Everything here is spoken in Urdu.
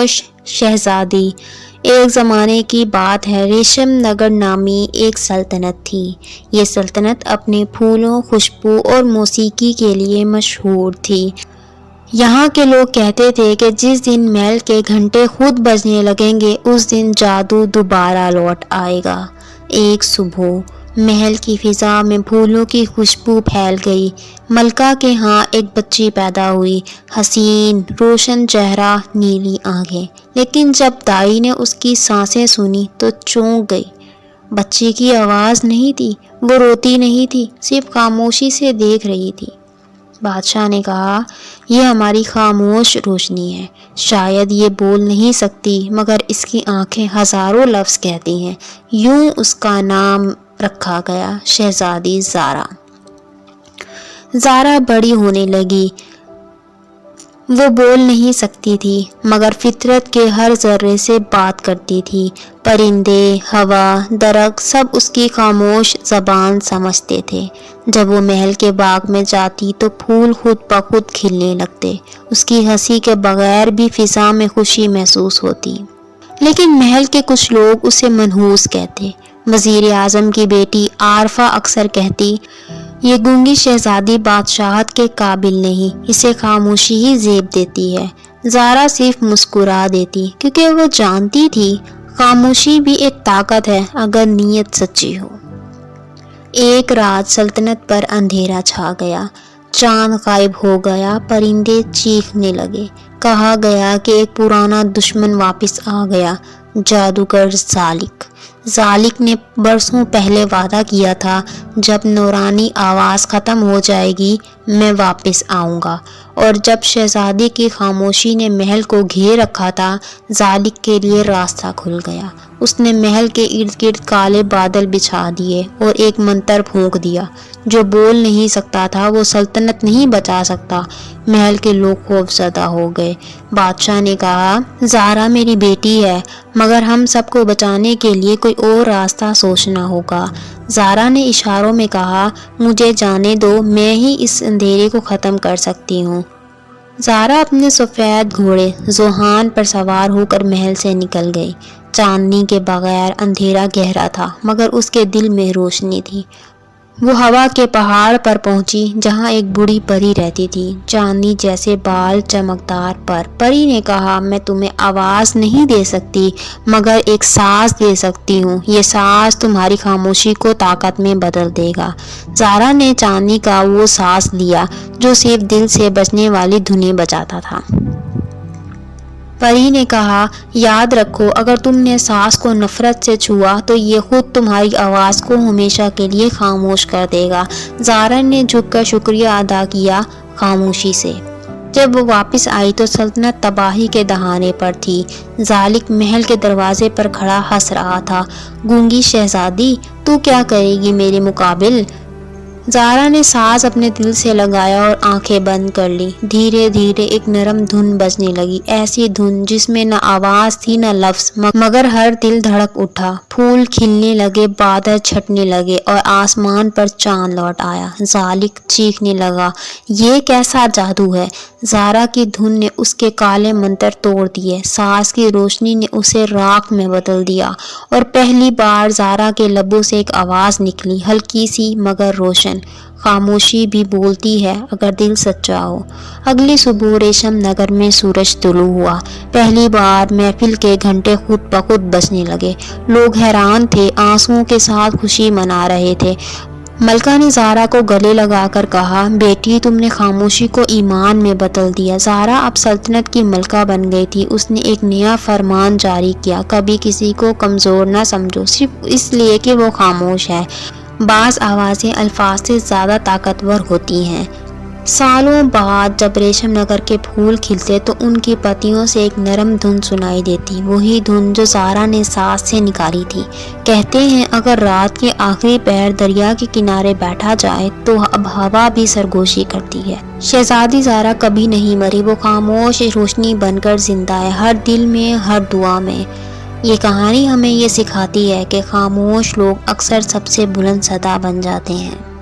خاموش شہزادی۔ ایک زمانے کی بات ہے، ریشم نگر نامی ایک سلطنت تھی۔ یہ سلطنت اپنے پھولوں، خوشبو اور موسیقی کے لیے مشہور تھی۔ یہاں کے لوگ کہتے تھے کہ جس دن محل کے گھنٹے خود بجنے لگیں گے اس دن جادو دوبارہ لوٹ آئے گا۔ ایک صبح محل کی فضا میں پھولوں کی خوشبو پھیل گئی۔ ملکہ کے ہاں ایک بچی پیدا ہوئی، حسین، روشن چہرہ، نیلی آنکھیں۔ لیکن جب دائی نے اس کی سانسیں سنی تو چونک گئی۔ بچی کی آواز نہیں تھی، وہ روتی نہیں تھی، صرف خاموشی سے دیکھ رہی تھی۔ بادشاہ نے کہا، یہ ہماری خاموش روشنی ہے، شاید یہ بول نہیں سکتی مگر اس کی آنکھیں ہزاروں لفظ کہتی ہیں۔ یوں اس کا نام رکھا گیا، شہزادی زارا۔ زارا بڑی ہونے لگی۔ وہ بول نہیں سکتی تھی مگر فطرت کے ہر ذرے سے بات کرتی تھی۔ پرندے، ہوا، درخت سب اس کی خاموش زبان سمجھتے تھے۔ جب وہ محل کے باغ میں جاتی تو پھول خود بخود کھلنے لگتے، اس کی ہنسی کے بغیر بھی فضا میں خوشی محسوس ہوتی۔ لیکن محل کے کچھ لوگ اسے منحوس کہتے۔ وزیر اعظم کی بیٹی عارفہ اکثر کہتی، یہ گونگی شہزادی بادشاہت کے قابل نہیں، اسے خاموشی ہی زیب دیتی ہے۔ زارا صرف مسکرا دیتی کیونکہ وہ جانتی تھی خاموشی بھی ایک طاقت ہے اگر نیت سچی ہو۔ ایک رات سلطنت پر اندھیرا چھا گیا، چاند غائب ہو گیا، پرندے چیخنے لگے۔ کہا گیا کہ ایک پرانا دشمن واپس آ گیا، جادوگر ذالک۔ ذالک نے برسوں پہلے وعدہ کیا تھا، جب نورانی آواز ختم ہو جائے گی میں واپس آؤں گا، اور جب شہزادی کی خاموشی نے محل کو گھیر رکھا تھا ذالک کے لیے راستہ کھل گیا۔ اس نے محل کے ارد گرد کالے بادل بچھا دیے اور ایک منتر پھونک دیا۔ جو بول نہیں سکتا تھا وہ سلطنت نہیں بچا سکتا۔ محل کے لوگ خوف زدہ ہو گئے۔ بادشاہ نے کہا، زارا میری بیٹی ہے مگر ہم سب کو بچانے کے لیے کوئی اور راستہ سوچنا ہوگا۔ زارا نے اشاروں میں کہا، مجھے جانے دو، میں ہی اس اندھیرے کو ختم کر سکتی ہوں۔ زارا اپنے سفید گھوڑے زوحان پر سوار ہو کر محل سے نکل گئی۔ چاندنی کے بغیر اندھیرا گہرا تھا مگر اس کے دل میں روشنی تھی۔ وہ ہوا کے پہاڑ پر پہنچی جہاں ایک بوڑھی پری رہتی تھی، چاندنی جیسے بال، چمکدار پر۔ پری نے کہا، میں تمہیں آواز نہیں دے سکتی مگر ایک سانس دے سکتی ہوں، یہ سانس تمہاری خاموشی کو طاقت میں بدل دے گا۔ زارا نے چاندنی کا وہ سانس لیا جو صرف دل سے بجنے والی دھنیں بجاتا تھا۔ پری نے کہا، یاد رکھو اگر تم نے سانس کو نفرت سے چھوا تو یہ خود تمہاری آواز کو ہمیشہ کے لیے خاموش کر دے گا۔ زارا نے جھک کر شکریہ ادا کیا خاموشی سے۔ جب وہ واپس آئی تو سلطنت تباہی کے دہانے پر تھی۔ ذالک محل کے دروازے پر کھڑا ہنس رہا تھا۔ گونگی شہزادی، تو کیا کرے گی میرے مقابل؟ زارا نے سانس اپنے دل سے لگایا اور آنکھیں بند کر لی۔ دھیرے دھیرے ایک نرم دھن بجنے لگی، ایسی دھن جس میں نہ آواز تھی نہ لفظ، مگر ہر دل دھڑک اٹھا۔ پھول کھلنے لگے، بادل چھٹنے لگے اور آسمان پر چاند لوٹ آیا۔ ذالک چیخنے لگا، یہ کیسا جادو ہے؟ زارا کی دھن نے اس کے کالے منتر توڑ دیے، سانس کی روشنی نے اسے راکھ میں بدل دیا، اور پہلی بار زارا کے لبوں سے ایک آواز نکلی، ہلکی سی مگر روشن۔ خاموشی بھی بولتی ہے اگر دل سچا ہو۔ اگلی صبح ریشم نگر میں سورج طلوع ہوا۔ پہلی بار محفل کے گھنٹے خود بخود بجنے لگے۔ لوگ حیران تھے، آنسوؤں کے ساتھ خوشی منا رہے تھے۔ ملکہ نے زارا کو گلے لگا کر کہا، بیٹی تم نے خاموشی کو ایمان میں بدل دیا۔ زارا اب سلطنت کی ملکہ بن گئی تھی۔ اس نے ایک نیا فرمان جاری کیا، کبھی کسی کو کمزور نہ سمجھو صرف اس لیے کہ وہ خاموش ہے۔ بعض آوازیں الفاظ سے زیادہ طاقتور ہوتی ہیں۔ سالوں بعد جب ریشم نگر کے پھول کھلتے تو ان کی پتیوں سے ایک نرم دھن سنائی دیتی، وہی دھن جو زارا نے سانس سے نکالی تھی۔ کہتے ہیں اگر رات کے آخری پہر دریا کے کنارے بیٹھا جائے تو اب ہوا بھی سرگوشی کرتی ہے۔ شہزادی زارا کبھی نہیں مری، وہ خاموش روشنی بن کر زندہ ہے، ہر دل میں، ہر دعا میں۔ یہ کہانی ہمیں یہ سکھاتی ہے کہ خاموش لوگ اکثر سب سے بلند صدا بن جاتے ہیں۔